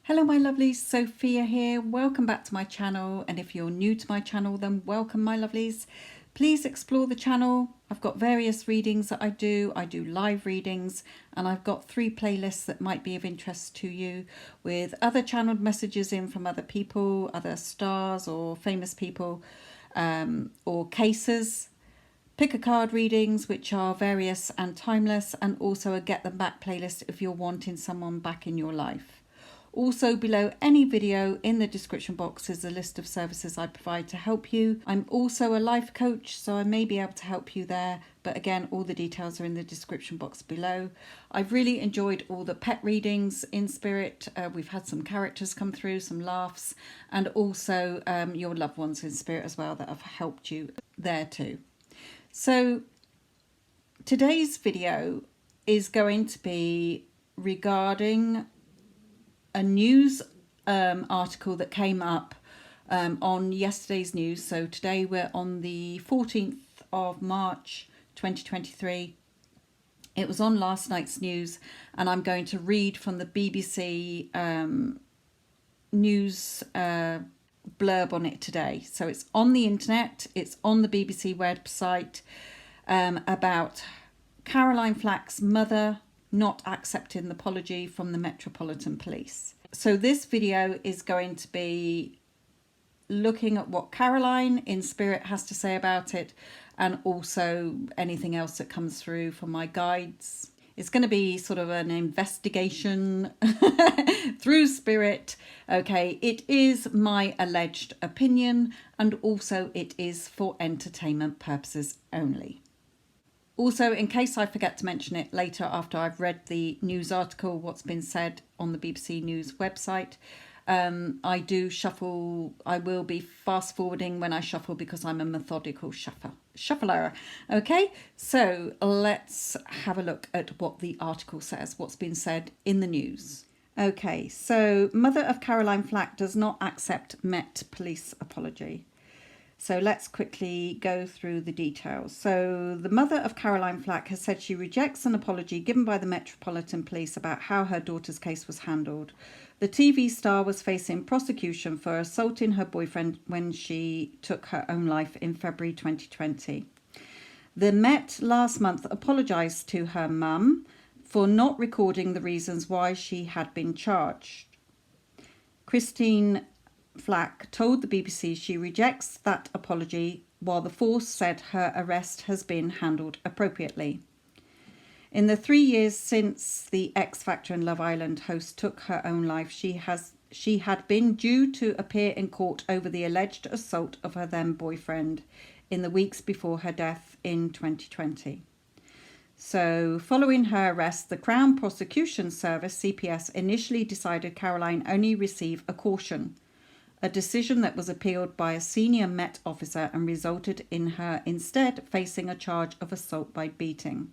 Hello my lovelies, Sophia here. Welcome back to my channel, and if you're new to my channel then welcome my lovelies. Please explore the channel. I've got various readings that I do live readings, and I've got 3 playlists that might be of interest to you with other channeled messages in from other people, other stars or famous people, or cases. Pick a card readings which are various and timeless, and also a get them back playlist if you're wanting someone back in your life. Also below any video in the description box is a list of services I provide to help you. I'm also a life coach, so I may be able to help you there, but again all the details are in the description box below. I've really enjoyed all the pet readings in spirit. We've had some characters come through, some laughs, and also your loved ones in spirit as well that have helped you there too. So today's video is going to be regarding a news article that came up on yesterday's news. So today we're on the 14th of March 2023. It was on last night's news, and I'm going to read from the BBC news blurb on it today. So it's on the internet, it's on the BBC website, about Caroline Flack's mother not accepting the apology from the Metropolitan Police. So this video is going to be looking at what Caroline in spirit has to say about it, and also anything else that comes through from my guides. It's going to be sort of an investigation through spirit. Okay, it is my alleged opinion, and also it is for entertainment purposes only. Also, in case I forget to mention it later after I've read the news article, what's been said on the BBC News website, I do shuffle. I will be fast forwarding when I shuffle because I'm a methodical shuffler. Okay, so let's have a look at what the article says, what's been said in the news. Okay, so mother of Caroline Flack does not accept Met Police apology. So let's quickly go through the details. So the mother of Caroline Flack has said she rejects an apology given by the Metropolitan Police about how her daughter's case was handled. The TV star was facing prosecution for assaulting her boyfriend when she took her own life in February 2020. The Met last month apologised to her mum for not recording the reasons why she had been charged. Christine Flack told the BBC she rejects that apology, while the force said her arrest has been handled appropriately. In the 3 years since the X Factor and Love Island host took her own life, she had been due to appear in court over the alleged assault of her then boyfriend in the weeks before her death in 2020. So, following her arrest, the Crown Prosecution Service, CPS, initially decided Caroline only receive a caution, a decision that was appealed by a senior Met officer and resulted in her instead facing a charge of assault by beating.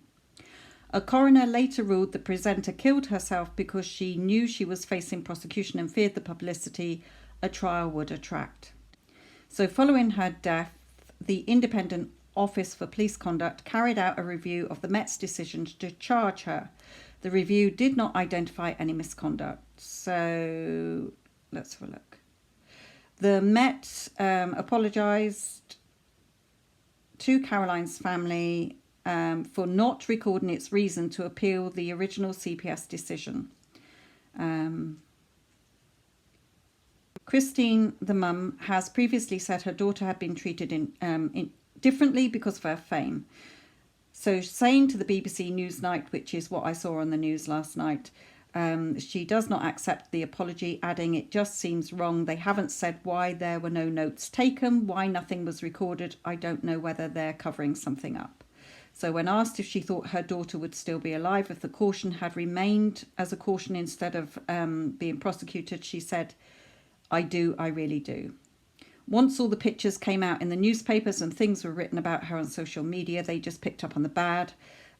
A coroner later ruled the presenter killed herself because she knew she was facing prosecution and feared the publicity a trial would attract. So following her death, the Independent Office for Police Conduct carried out a review of the Met's decision to charge her. The review did not identify any misconduct. So let's have a look. The Met apologised to Caroline's family for not recording its reason to appeal the original CPS decision. Christine, the mum, has previously said her daughter had been treated differently because of her fame. So saying to the BBC Newsnight, which is what I saw on the news last night, she does not accept the apology, adding it just seems wrong. They haven't said why there were no notes taken, why nothing was recorded. I don't know whether they're covering something up. So when asked if she thought her daughter would still be alive if the caution had remained as a caution instead of being prosecuted, she said, I do, I really do. Once all the pictures came out in the newspapers and things were written about her on social media, they just picked up on the bad.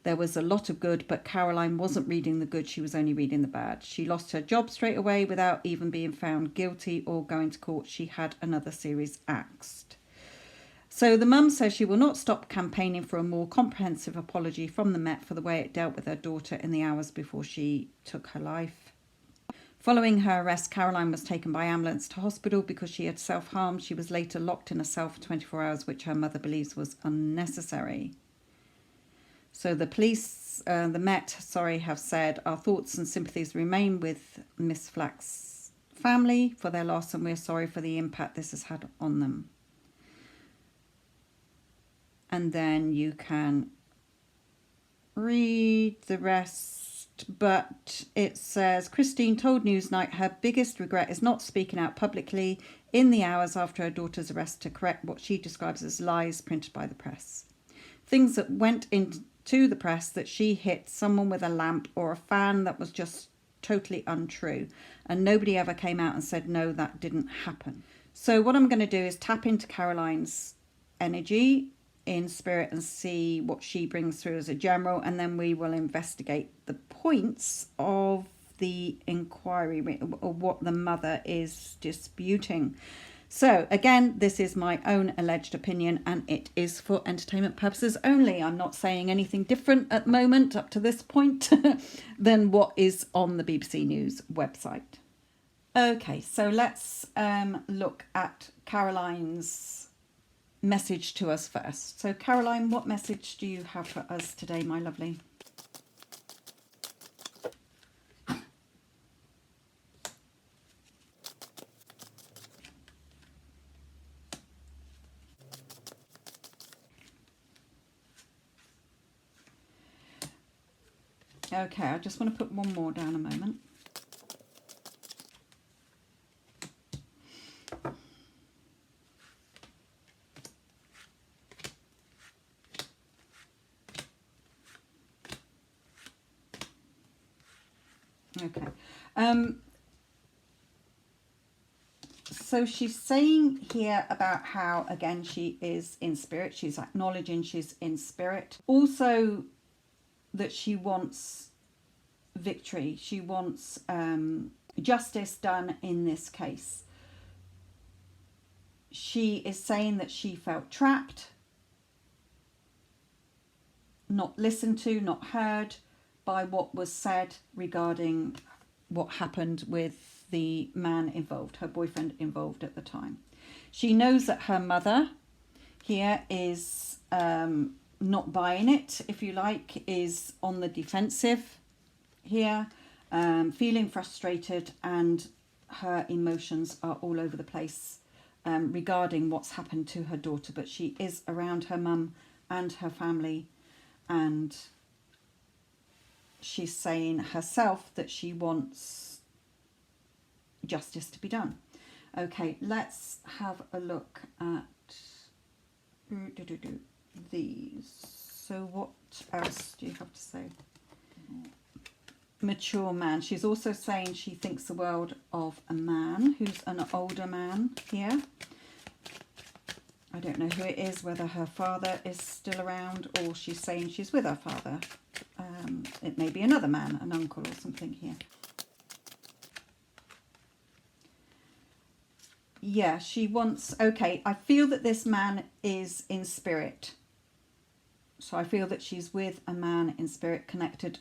There was a lot of good, but Caroline wasn't reading the good, she was only reading the bad. She lost her job straight away without even being found guilty or going to court. She had another series axed. So the mum says she will not stop campaigning for a more comprehensive apology from the Met for the way it dealt with her daughter in the hours before she took her life. Following her arrest, Caroline was taken by ambulance to hospital because she had self-harmed. She was later locked in a cell for 24 hours, which her mother believes was unnecessary. So the police, the Met, have said, our thoughts and sympathies remain with Miss Flack's family for their loss, and we're sorry for the impact this has had on them. And then you can read the rest. But it says, Christine told Newsnight her biggest regret is not speaking out publicly in the hours after her daughter's arrest to correct what she describes as lies printed by the press. Things that went into the press, that she hit someone with a lamp or a fan, that was just totally untrue. And nobody ever came out and said, no, that didn't happen. So what I'm going to do is tap into Caroline's energy in spirit and see what she brings through as a general, and then we will investigate the points of the inquiry or what the mother is disputing. So again, this is my own alleged opinion and it is for entertainment purposes only. I'm not saying anything different at the moment up to this point than what is on the BBC News website. Okay, so let's look at Caroline's message to us first. So Caroline, what message do you have for us today, my lovely? Okay, I just want to put one more down a moment. Okay. So she's saying here about how, again, she is in spirit. She's acknowledging she's in spirit. Also, that she wants victory. She wants justice done in this case. She is saying that she felt trapped, not listened to, not heard by what was said regarding what happened with the man involved, her boyfriend involved at the time. She knows that her mother here is not buying it, if you like, is on the defensive here, feeling frustrated, and her emotions are all over the place regarding what's happened to her daughter. But she is around her mum and her family, and she's saying herself that she wants justice to be done. Okay, let's have a look at these. So what else do you have to say? Mature man. She's also saying she thinks the world of a man who's an older man here. I don't know who it is, whether her father is still around or she's saying she's with her father. It may be another man, an uncle or something here. Yeah, she wants... Okay, I feel that this man is in spirit. So I feel that she's with a man in spirit, connected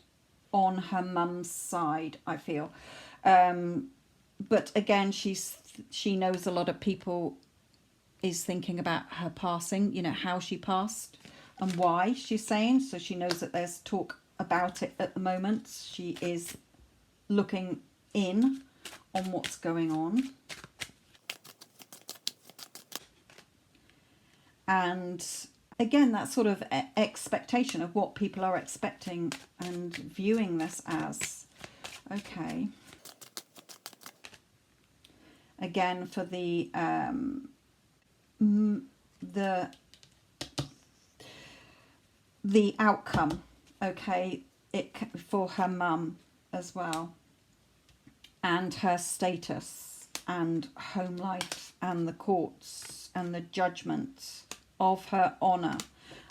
on her mum's side, I feel. But again, she knows a lot of people is thinking about her passing, you know, how she passed and why, she's saying. So she knows that there's talk about it at the moment. She is looking in on what's going on. And again, that sort of expectation of what people are expecting and viewing this as. Okay. Again, for the outcome, okay, for her mum as well, and her status and home life and the courts and the judgment of her honour.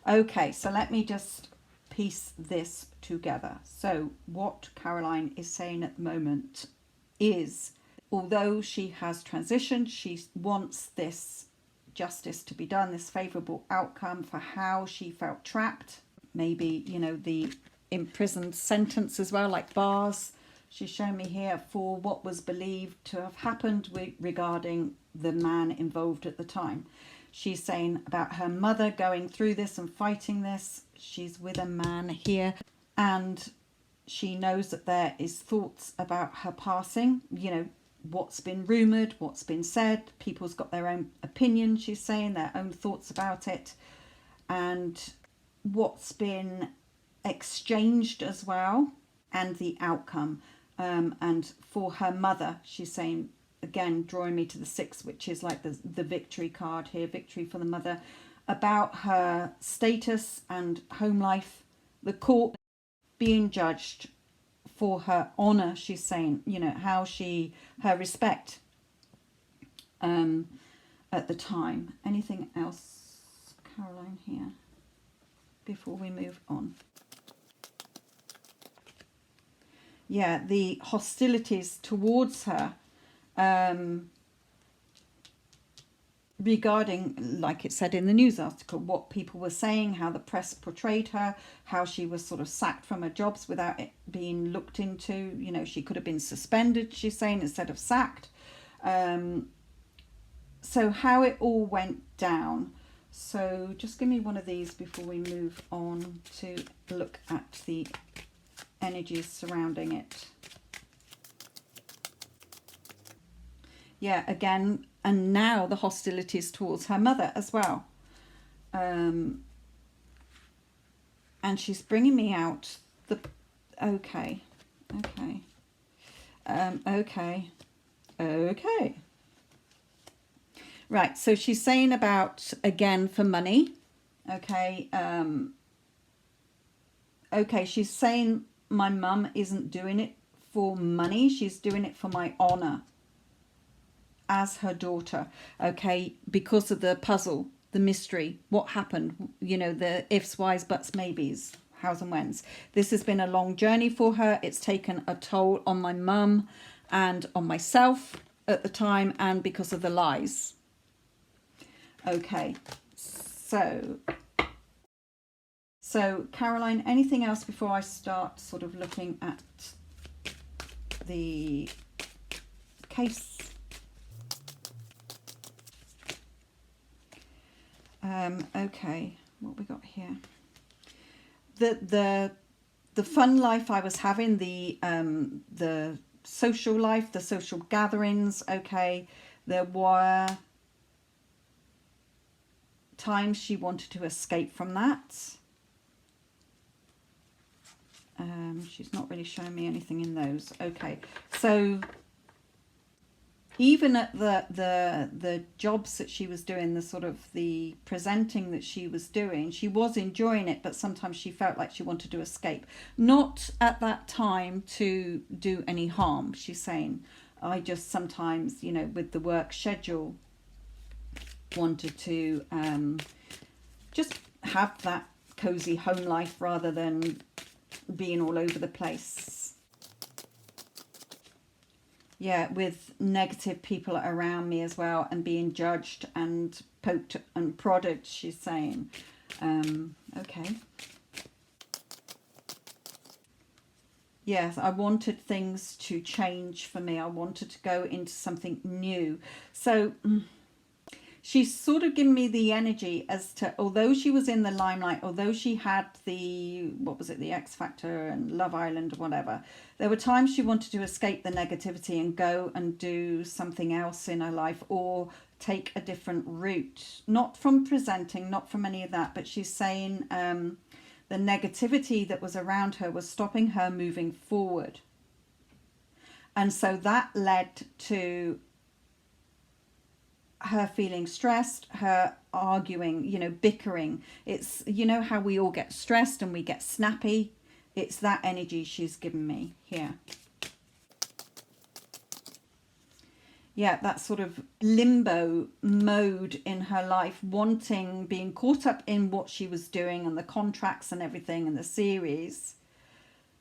Okay, so let me just piece this together. So what Caroline is saying at the moment is, although she has transitioned, she wants this justice to be done, this favourable outcome for how she felt trapped. Maybe, you know, the imprisoned sentence as well, like bars. She's shown me here for what was believed to have happened regarding the man involved at the time. She's saying about her mother going through this and fighting this. She's with a man here, and she knows that there is thoughts about her passing, you know, what's been rumoured, what's been said. People's got their own opinion, she's saying, their own thoughts about it, and what's been exchanged as well, and the outcome. And for her mother, she's saying, again, drawing me to the 6, which is like the victory card here, victory for the mother, about her status and home life, the court being judged for her honour, she's saying, you know, how her respect at the time. Anything else, Caroline, here, before we move on? Yeah, the hostilities towards her regarding, like it said in the news article, what people were saying, how the press portrayed her, how she was sort of sacked from her jobs without it being looked into. You know, she could have been suspended, she's saying, instead of sacked. So how it all went down. So just give me one of these before we move on to look at the energies surrounding it. Yeah, again, and now the hostilities towards her mother as well. And she's bringing me out the... Okay. Right, so she's saying about, again, for money. Okay. She's saying my mum isn't doing it for money. She's doing it for my honour as her daughter. Okay, because of the puzzle, the mystery, what happened, you know, the ifs, whys, buts, maybes, hows and whens. This has been a long journey for her. It's taken a toll on my mum and on myself at the time, and because of the lies. Okay, so Caroline, anything else before I start sort of looking at the case? Okay, what we got here? The fun life I was having, the social life, the social gatherings. Okay, there were times she wanted to escape from that. She's not really showing me anything in those. Okay, so even at the jobs that she was doing, the sort of the presenting that she was doing, she was enjoying it, but sometimes she felt like she wanted to escape. Not at that time to do any harm, she's saying. I just sometimes, you know, with the work schedule, wanted to just have that cozy home life rather than being all over the place. Yeah, with negative people around me as well, and being judged and poked and prodded, she's saying. Okay. Yes, I wanted things to change for me. I wanted to go into something new. So she's sort of given me the energy as to, although she was in the limelight, although she had the, what was it, the X Factor and Love Island or whatever, there were times she wanted to escape the negativity and go and do something else in her life, or take a different route. Not from presenting, not from any of that, but she's saying the negativity that was around her was stopping her moving forward. And so that led to her feeling stressed, her arguing, you know, bickering. It's, you know how we all get stressed and we get snappy. It's that energy she's given me here. Yeah, that sort of limbo mode in her life, wanting, being caught up in what she was doing and the contracts and everything and the series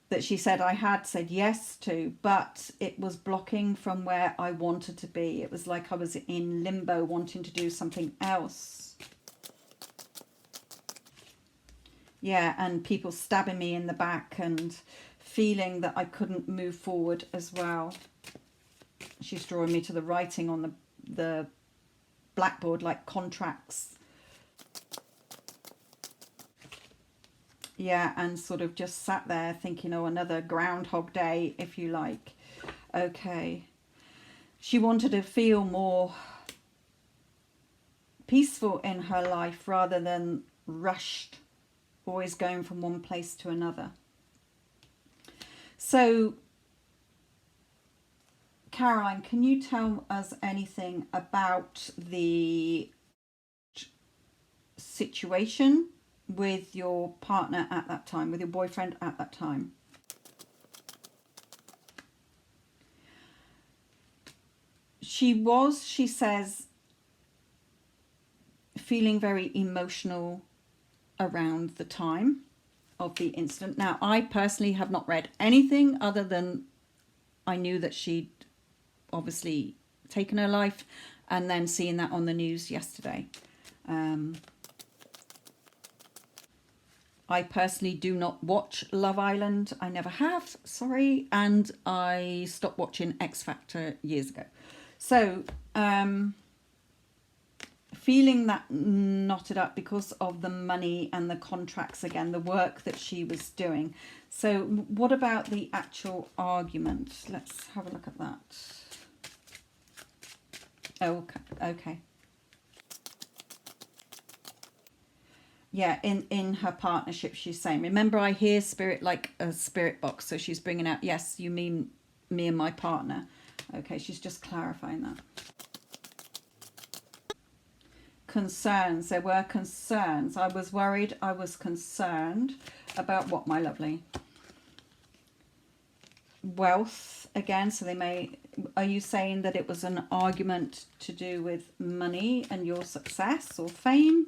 that she said I had said yes to, but it was blocking from where I wanted to be. It was like I was in limbo, wanting to do something else. Yeah, and people stabbing me in the back and feeling that I couldn't move forward as well. She's drawing me to the writing on the blackboard, like contracts. Yeah, and sort of just sat there thinking, oh, another Groundhog Day, if you like. Okay. She wanted to feel more peaceful in her life rather than rushed, always going from one place to another. So, Caroline, can you tell us anything about the situation with your partner at that time, with your boyfriend at that time? She says, feeling very emotional around the time of the incident. Now, I personally have not read anything other than I knew that she'd obviously taken her life, and then seeing that on the news yesterday. I personally do not watch Love Island. I never have, sorry. And I stopped watching X Factor years ago. So, feeling that knotted up because of the money and the contracts again, the work that she was doing. So what about the actual argument? Let's have a look at that. Oh, okay. Yeah, in her partnership, she's saying, remember, I hear spirit like a spirit box. So she's bringing out, yes, you mean me and my partner. Okay, she's just clarifying that. Concerns. There were concerns. I was worried. I was concerned about what, my lovely? Wealth again. So they may... Are you saying that it was an argument to do with money and your success or fame?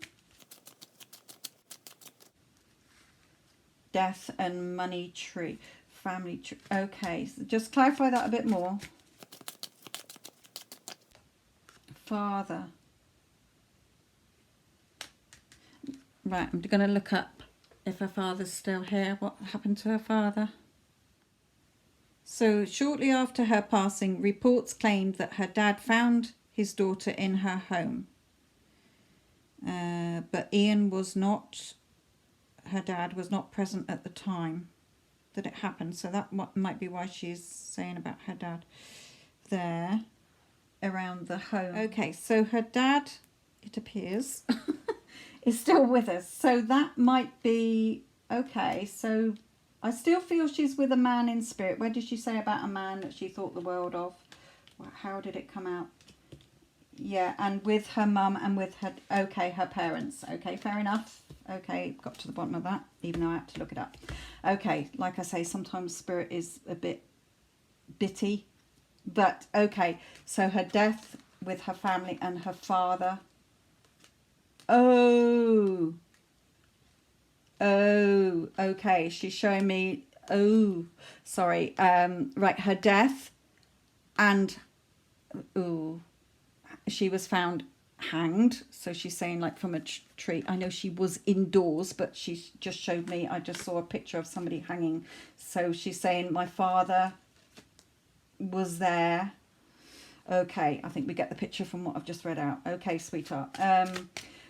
Death and money tree. Family tree. Okay, so just clarify that a bit more. Father. Right, I'm going to look up if her father's still here. What happened to her father? So, shortly after her passing, reports claimed that her dad found his daughter in her home. But Ian was not, her dad was not present at the time that it happened. So that might be why she's saying about her dad there around the home. Okay, so her dad, it appears, is still with us. So that might be, okay, so I still feel she's with a man in spirit. Where did she say about a man that she thought the world of? How did it come out? Yeah, and with her mum and with her, okay, her parents. Okay, fair enough. Okay, got to the bottom of that, even though I had to look it up. Okay, like I say, sometimes spirit is a bit bitty. But, okay, so her death with her family and her father. Oh, okay, she's showing me, sorry, right, her death and, she was found hanged. So she's saying like from a tree. I know she was indoors, but she just showed me, I just saw a picture of somebody hanging. So she's saying my father was there. Okay, I think we get the picture from what I've just read out. Okay, sweetheart.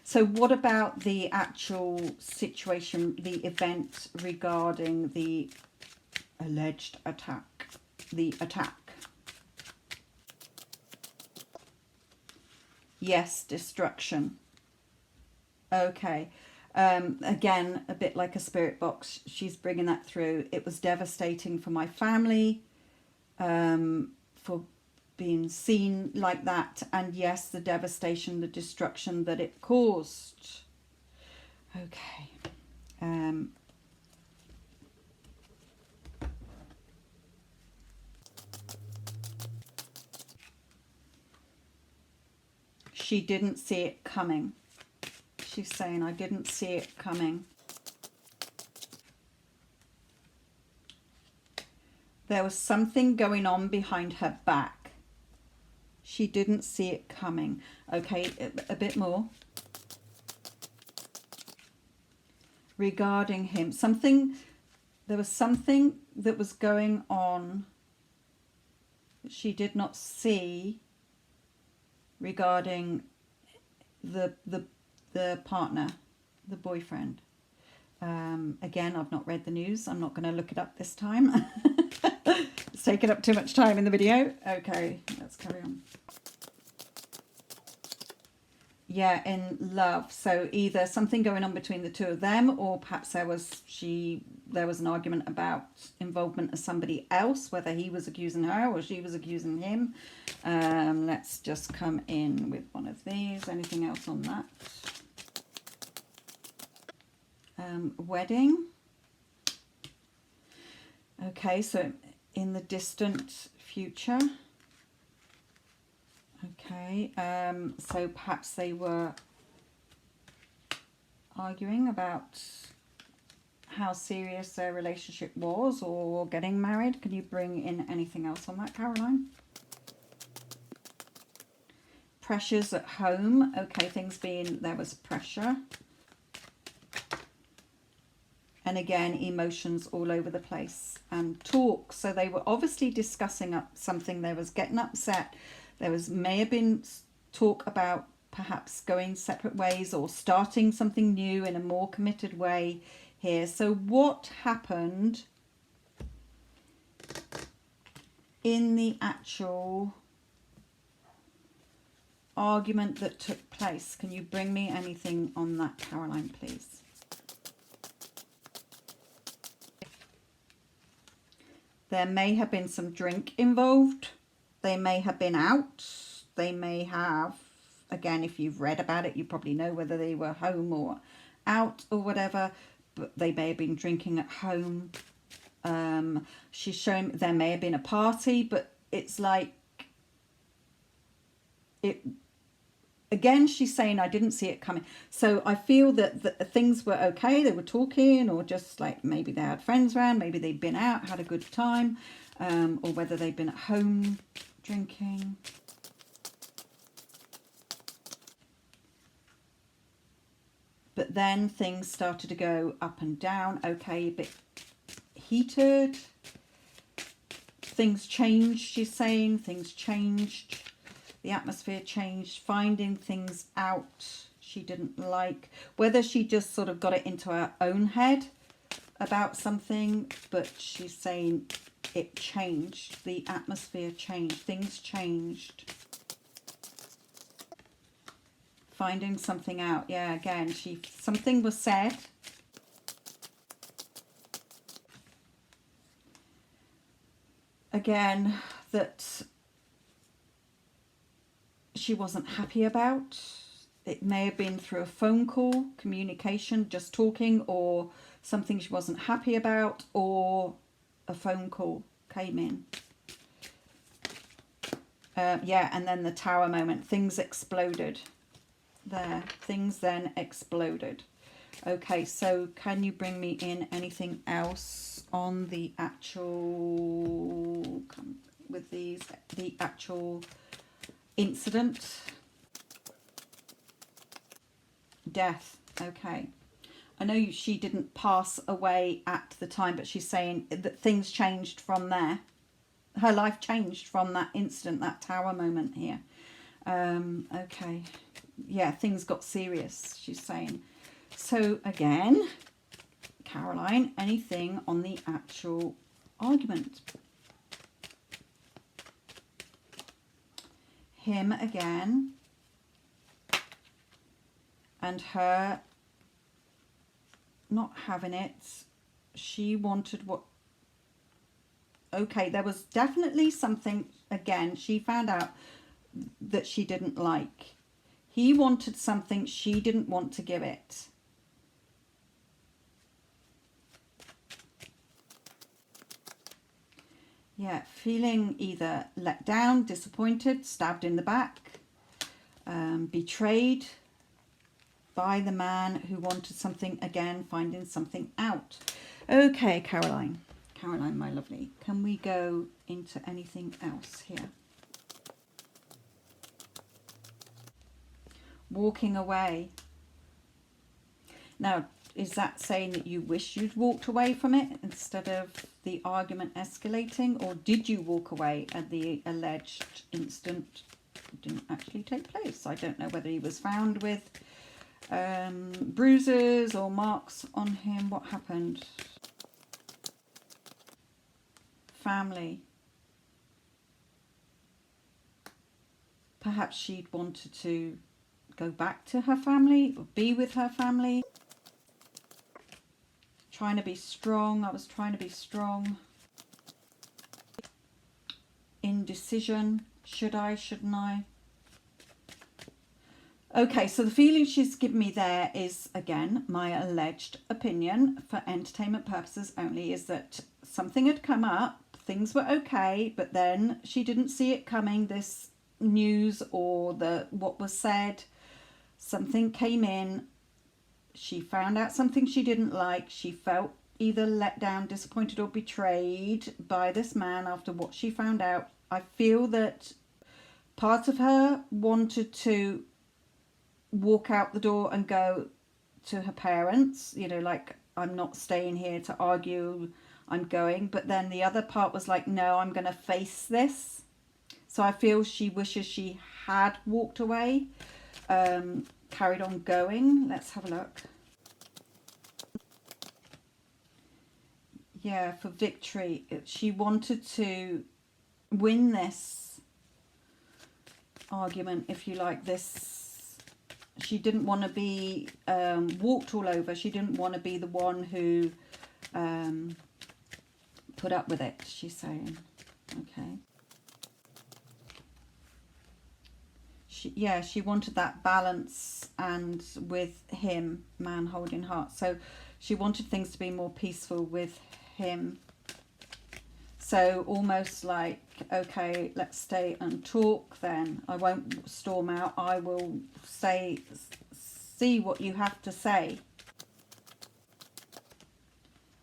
So what about the actual situation, the event regarding the alleged attack, the attack? Yes, destruction. Okay. Again, a bit like a spirit box. She's bringing that through. It was devastating for my family, for being seen like that. And yes, the devastation, the destruction that it caused. Okay. She didn't see it coming. She's saying, I didn't see it coming. There was something going on behind her back. She didn't see it coming. Okay, a bit more. Regarding him, something There was something that was going on that she did not see regarding the partner, the boyfriend. Again, I've not read the news. I'm not going to look it up this time. It's taken up too much time in the video. Okay, let's carry on. Yeah, in love. So either something going on between the two of them, or perhaps there was an argument about involvement of somebody else, whether he was accusing her or she was accusing him. Let's just come in with one of these. Anything else on that? Wedding. Okay, so in the distant future. Okay, so perhaps they were arguing about how serious their relationship was, or getting married. Can you bring in anything else on that, Caroline? Pressures at home. Okay, there was pressure. And again, emotions all over the place. And talk. So they were obviously discussing something. They was getting upset. May have been talk about perhaps going separate ways or starting something new in a more committed way here. So what happened in the actual argument that took place? Can you bring me anything on that, Caroline, please? There may have been some drink involved. They may have been out. They may have, again, if you've read about it, you probably know whether they were home or out or whatever. But they may have been drinking at home. She's showing there may have been a party, but it's like it. Again, she's saying, I didn't see it coming. So I feel that things were okay. They were talking, or just like maybe they had friends around. Maybe they'd been out, had a good time, or whether they'd been at home drinking. But then things started to go up and down. Okay, a bit heated. Things changed, she's saying. Things changed. The atmosphere changed, finding things out she didn't like. Whether she just sort of got it into her own head about something, but she's saying it changed. The atmosphere changed. Things changed. Finding something out. Yeah, again, something was said. Again, that she wasn't happy about. It may have been through a phone call, communication, just talking, or something she wasn't happy about, or a phone call came in. Yeah, and then the tower moment. Things exploded there. Things then exploded. Okay, so can you bring me in anything else on the actual, with these, the actual incident? Death. Okay, I know she didn't pass away at the time, but she's saying that things changed from there. Her life changed from that incident, that tower moment here. Okay, yeah, things got serious, she's saying. So again, Caroline, anything on the actual argument? Him again, and her not having it. She wanted what? Okay, there was definitely something, again, she found out that she didn't like. He wanted something, she didn't want to give it. Yeah, feeling either let down, disappointed, stabbed in the back, betrayed by the man who wanted something, again, finding something out. Okay, Caroline. Caroline, my lovely, can we go into anything else here? Walking away. Now, is that saying that you wish you'd walked away from it instead of the argument escalating? Or did you walk away and the alleged incident didn't actually take place? I don't know whether he was found with bruises or marks on him. What happened? Family. Perhaps she'd wanted to go back to her family or be with her family. Trying to be strong. I was trying to be strong. Indecision. Should I? Shouldn't I? Okay, so the feeling she's given me there is, again, my alleged opinion for entertainment purposes only, is that something had come up, things were okay, but then she didn't see it coming, this news or what was said. Something came in, she found out something she didn't like, she felt either let down, disappointed or betrayed by this man after what she found out. I feel that part of her wanted to walk out the door and go to her parents, you know, like, I'm not staying here to argue, I'm going. But then the other part was like, no, I'm going to face this. So I feel she wishes she had walked away, carried on going. Let's have a look. Yeah, for victory. She wanted to win this argument, if you like, this. She didn't want to be walked all over. She didn't want to be the one who put up with it, she's saying. Okay. She wanted that balance, and with him, man holding heart. So she wanted things to be more peaceful with him. So almost like, okay, let's stay and talk then. I won't storm out. I will see what you have to say.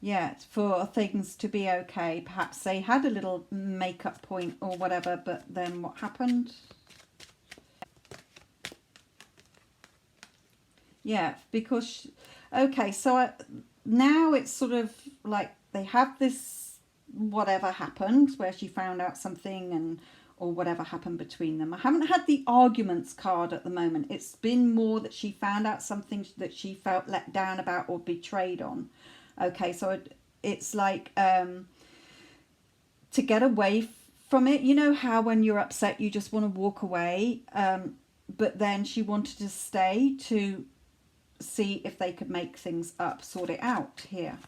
Yeah, for things to be okay. Perhaps they had a little make-up point or whatever, but then what happened? Yeah, because, okay, so now it's sort of like they have this whatever happened where she found out something or whatever happened between them. I haven't had the arguments card at the moment. It's been more that she found out something that she felt let down about or betrayed on. Okay, so it's like to get away from it. You know how when you're upset you just want to walk away, but then she wanted to stay to see if they could make things up, sort it out here.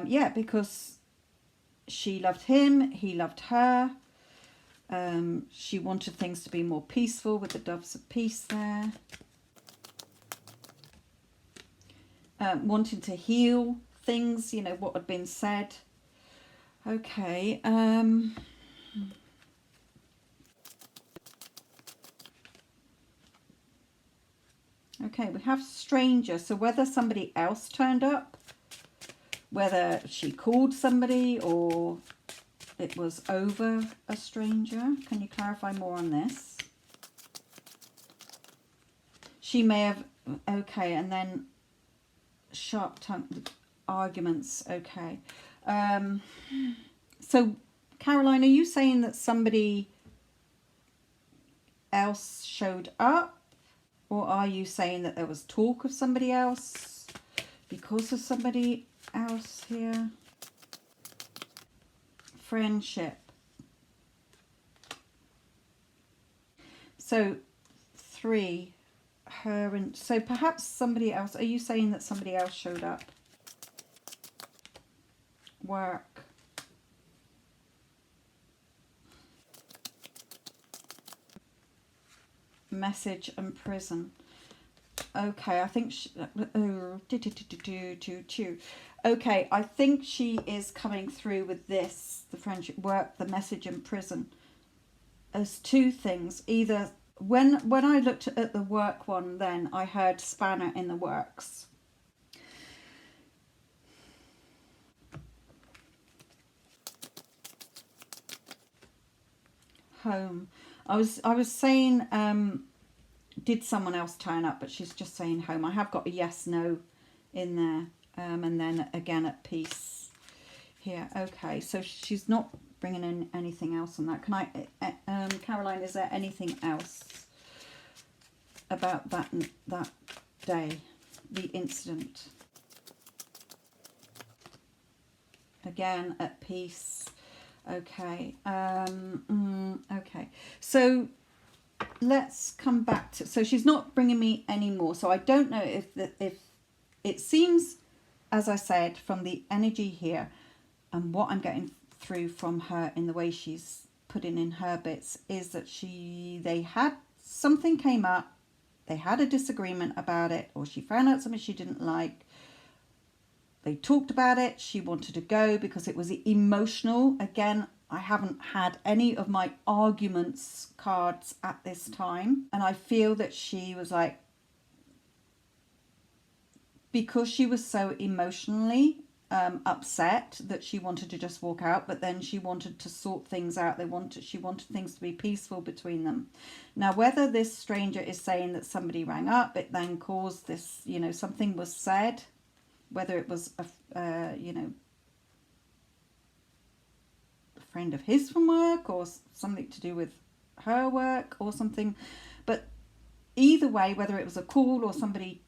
Yeah, because she loved him, he loved her. She wanted things to be more peaceful with the doves of peace there. Wanting to heal things, you know, what had been said. Okay. Okay, we have stranger. So whether somebody else turned up, whether she called somebody or it was over a stranger. Can you clarify more on this? She may have, okay, and then sharp tongue arguments, okay. So, Caroline, are you saying that somebody else showed up? Or are you saying that there was talk of somebody else because of somebody else here? Friendship. So 3, her and, so perhaps somebody else. Are you saying that somebody else showed up? Work. Message and prison. Okay, I think okay, I think she is coming through with this, the friendship, work, the message and prison, as 2 things. Either when I looked at the work one, then I heard spanner in the works. Home. I was saying did someone else turn up, but she's just saying home. I have got a yes, no in there. And then again at peace here. Okay, so she's not bringing in anything else on that. Can I, Caroline, is there anything else about that day, the incident? Again at peace. Okay. Okay, so let's come back to, so she's not bringing me any more, so I don't know if it seems, as I said, from the energy here and what I'm getting through from her in the way she's putting in her bits, is that they had something came up, they had a disagreement about it, or she found out something she didn't like. They talked about it. She wanted to go because it was emotional. Again, I haven't had any of my arguments cards at this time. And I feel that she was like, because she was so emotionally upset, that she wanted to just walk out, but then she wanted to sort things out. She wanted things to be peaceful between them. Now, whether this stranger is saying that somebody rang up, it then caused this, you know, something was said, whether it was a, you know, a friend of his from work, or something to do with her work or something. But either way, whether it was a call or somebody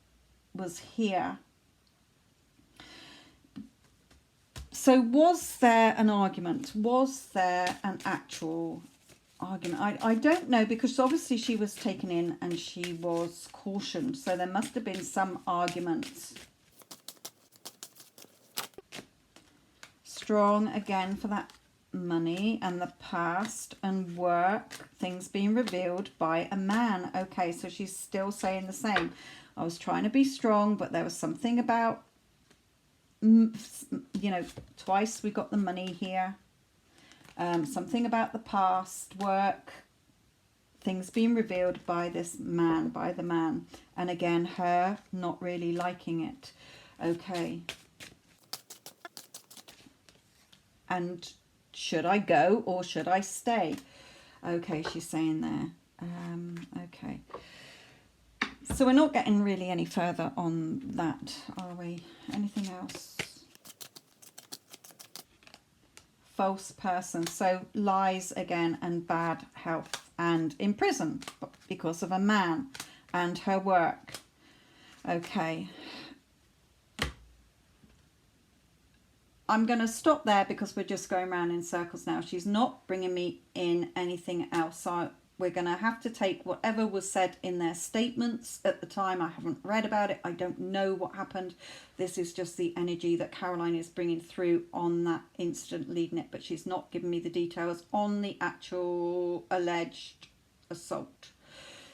was here. So was there an argument? Was there an actual argument? I don't know, because obviously she was taken in and she was cautioned. So there must have been some argument. Strong again for that money and the past and work, things being revealed by a man. Okay, so she's still saying the same. I was trying to be strong, but there was something about, you know, twice we got the money here. Something about the past, work, things being revealed by this man, by the man. And again, her not really liking it. Okay. And should I go or should I stay? Okay, she's saying there. Okay. So we're not getting really any further on that, are we? Anything else? False person. So lies again, and bad health, and in prison because of a man and her work. Okay. I'm going to stop there because we're just going around in circles now. She's not bringing me in anything else. So we're going to have to take whatever was said in their statements at the time. I haven't read about it. I don't know what happened. This is just the energy that Caroline is bringing through on that incident leading it. But she's not giving me the details on the actual alleged assault.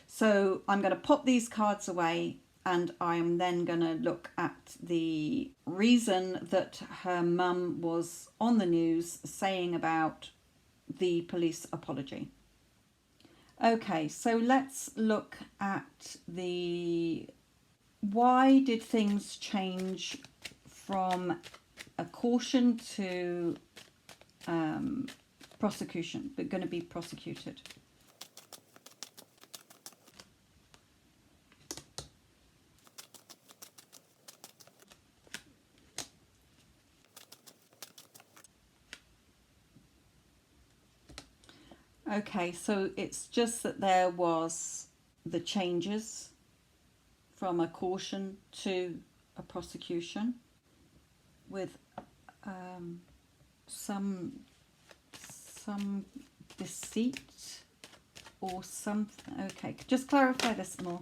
So I'm going to pop these cards away. And I'm then going to look at the reason that her mum was on the news saying about the police apology. Okay, so let's look at why did things change from a caution to prosecution, but going to be prosecuted. Okay, so it's just that there was the changes from a caution to a prosecution with some deceit or something. Okay, just clarify this more.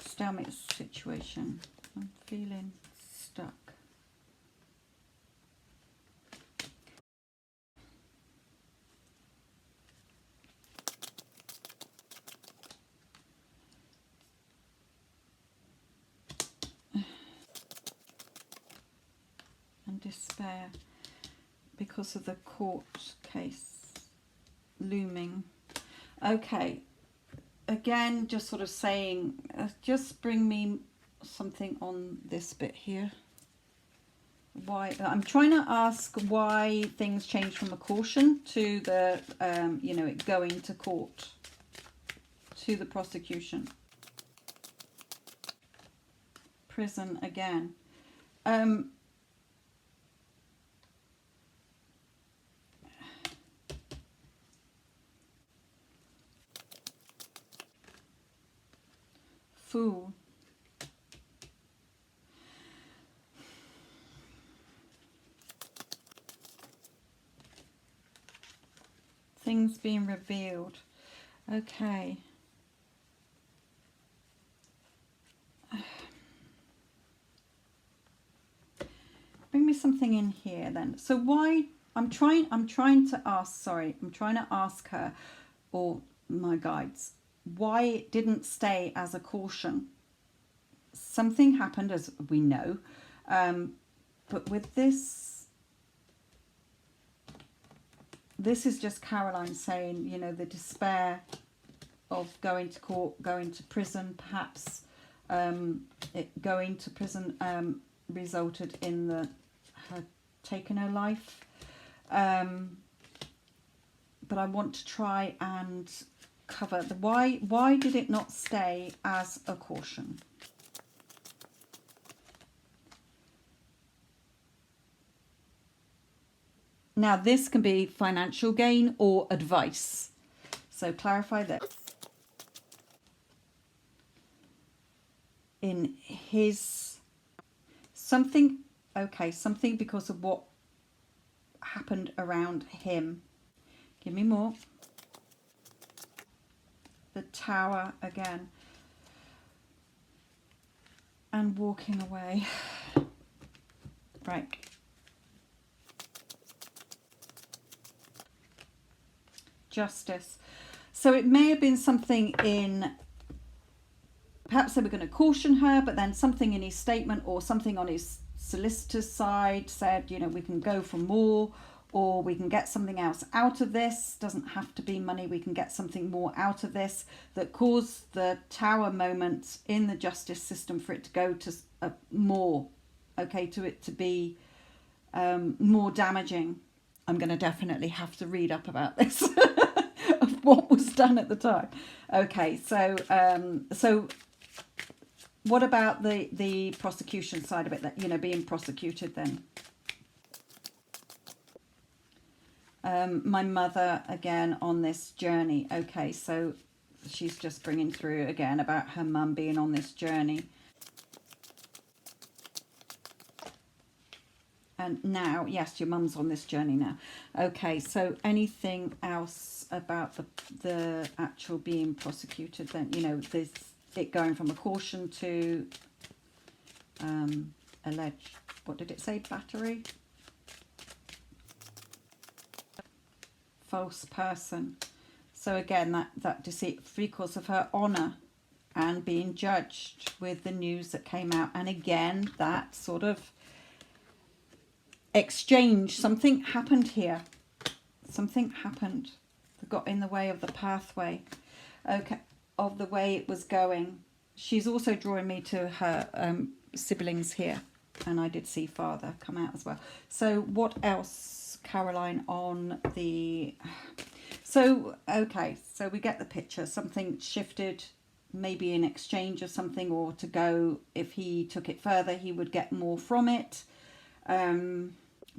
Just tell me the situation. I'm feeling stuck. Despair because of the court case looming. Okay, again, just sort of saying, just bring me something on this bit here. Why I'm trying to ask why things change from a caution to the you know, it going to court, to the prosecution. prison again. Fool. Things being revealed. Okay. Bring me something in here then. So why I'm trying to ask her, or my guides, why it didn't stay as a caution. Something happened, as we know, but with this is just Caroline saying, you know, the despair of going to court, going to prison, perhaps going to prison resulted in her taking her life. But I want to try and cover the why did it not stay as a caution? Now this can be financial gain or advice. So clarify this. In his something because of what happened around him. Give me more. The Tower again. And walking away. Right. Justice. So it may have been something in, perhaps they were going to caution her, but then something in his statement or something on his solicitor's side said, you know, we can go for more, or we can get something else out of this. Doesn't have to be money. We can get something more out of this, that caused the Tower moment in the justice system for it to go to more, okay, to it to be more damaging. I'm going to definitely have to read up about this of what was done at the time. Okay, so what about the prosecution side of it, that, you know, being prosecuted then? My mother again on this journey. Okay, so she's just bringing through again about her mum being on this journey. And now, yes, your mum's on this journey now. Okay, so anything else about the actual being prosecuted then? You know, this it going from a caution to alleged, what did it say, battery? False person. So again, that deceit because of her honour and being judged with the news that came out. And again, that sort of exchange, something happened here. Something happened that got in the way of the pathway, okay, of the way it was going. She's also drawing me to her siblings here, and I did see father come out as well. So what else, Caroline, on the... So, okay, so we get the picture. Something shifted, maybe in exchange of something, or to go, if he took it further, he would get more from it.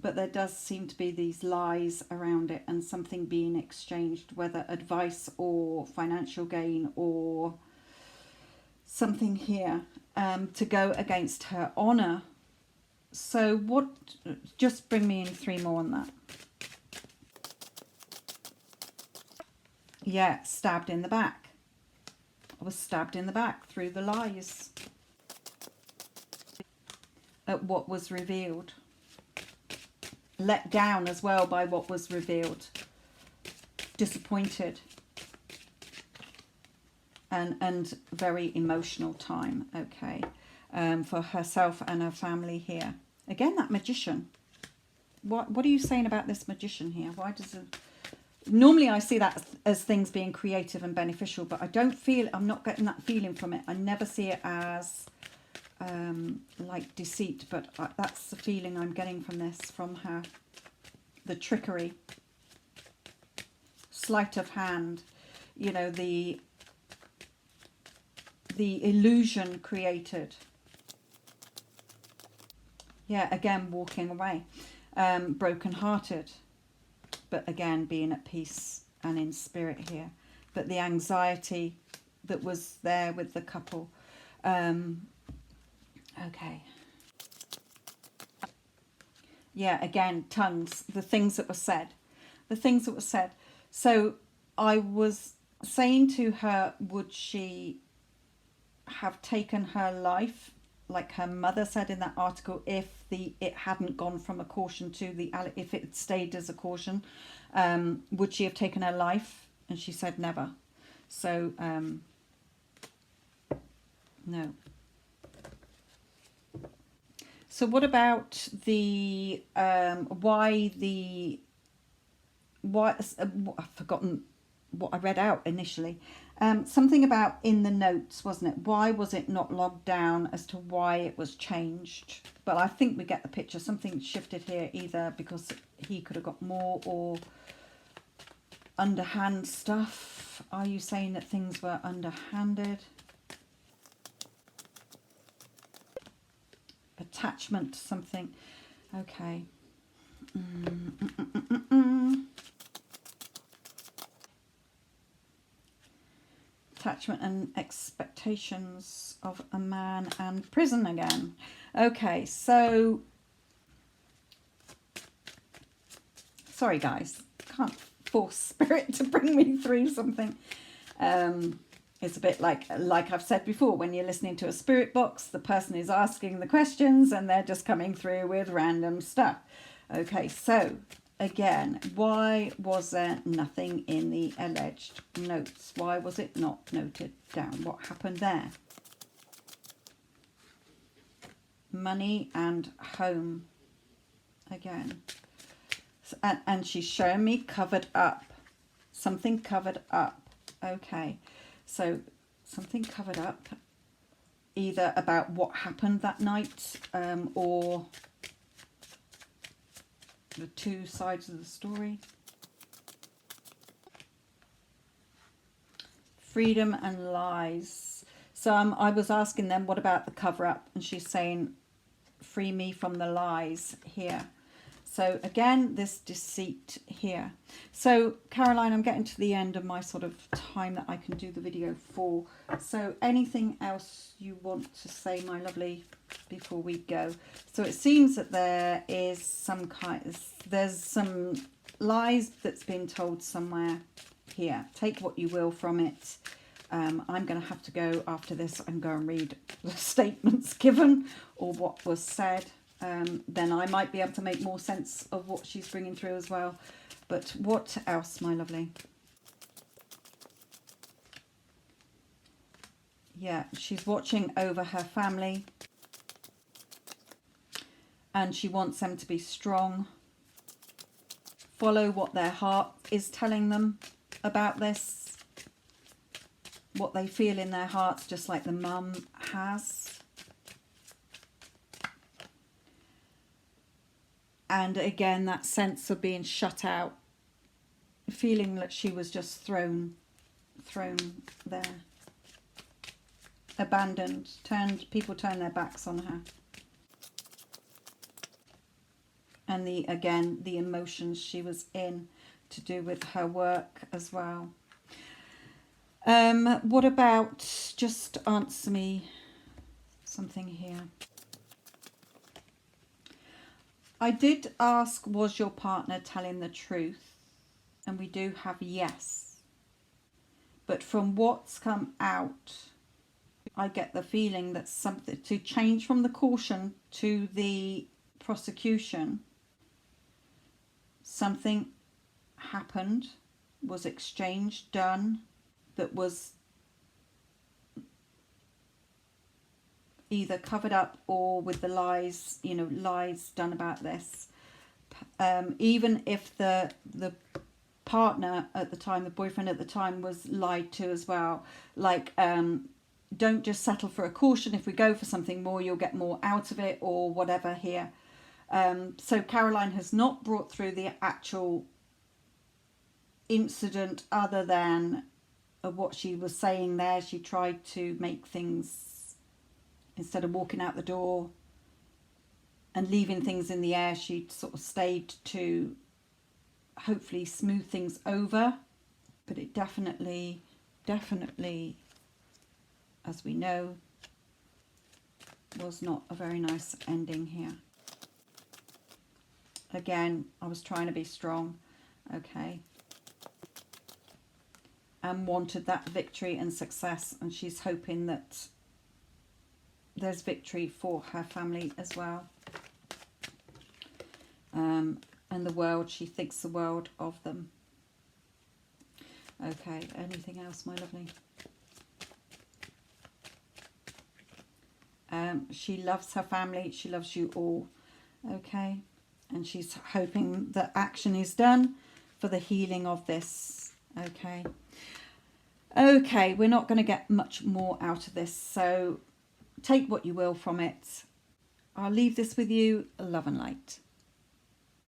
But there does seem to be these lies around it and something being exchanged, whether advice or financial gain or something here, to go against her honour. So what, just bring me in 3 more on that. Yeah, stabbed in the back. I was stabbed in the back through the lies at what was revealed. Let down as well by what was revealed. Disappointed. And very emotional time, okay, for herself and her family here. Again, that magician. What are you saying about this magician here? Why does it... Normally I see that as things being creative and beneficial, but I don't feel, I'm not getting that feeling from it. I never see it as like deceit, but that's the feeling I'm getting from this, from her. The trickery, sleight of hand, you know, the illusion created. Yeah, again, walking away, broken-hearted, but again, being at peace and in spirit here. But the anxiety that was there with the couple. Okay. Yeah, again, tongues, the things that were said. The things that were said. So I was saying to her, would she have taken her life, like her mother said in that article, if it hadn't gone from a caution to if it had stayed as a caution, would she have taken her life? And she said never. So no. So what about the why I've forgotten what I read out initially. Something about in the notes, wasn't it? Why was it not logged down as to why it was changed? But I think we get the picture. Something shifted here, either because he could have got more or underhand stuff. Are you saying that things were underhanded? Attachment to something. Okay. Attachment and expectations of a man and prison again. Okay, so sorry guys, can't force spirit to bring me through something. It's a bit like I've said before, when you're listening to a spirit box, the person is asking the questions and they're just coming through with random stuff. Okay, so again, why was there nothing in the alleged notes? Why was it not noted down? What happened there? Money and home again. And she's showing me covered up. Something covered up. Okay. So something covered up, either about what happened that night or the two sides of the story. Freedom and lies. So I was asking them, what about the cover up? And she's saying, free me from the lies here. So again, this deceit here. So Caroline, I'm getting to the end of my sort of time that I can do the video for. So anything else you want to say, my lovely, before we go? So it seems that there is there's some lies that's been told somewhere here. Take what you will from it. I'm going to have to go after this and go and read the statements given or what was said. Then I might be able to make more sense of what she's bringing through as well. But what else, my lovely? Yeah, she's watching over her family. And she wants them to be strong. Follow what their heart is telling them about this. What they feel in their hearts, just like the mum has. And again, that sense of being shut out, feeling that she was just thrown there, abandoned, people turned their backs on her. And again, the emotions she was in to do with her work as well. What about, just answer me something here. I did ask, was your partner telling the truth? And we do have yes. But from what's come out, I get the feeling that something, to change from the caution to the prosecution, something happened, was exchanged, done, that was either covered up or with the lies, lies done about this. Even if the partner at the time, the boyfriend at the time, was lied to as well. Like, don't just settle for a caution. If we go for something more, you'll get more out of it or whatever here. So Caroline has not brought through the actual incident other than what she was saying there. She tried to make things, instead of walking out the door, and leaving things in the air. She sort of stayed to hopefully smooth things over, but it definitely, as we know, was not a very nice ending here. Again, I was trying to be strong, okay, and wanted that victory and success, and she's hoping that there's victory for her family as well. And the world, she thinks the world of them. Okay, anything else, my lovely? She loves her family. She loves you all. Okay, and she's hoping that action is done for the healing of this. Okay. Okay, we're not going to get much more out of this, so take what you will from it. I'll leave this with you. Love and light.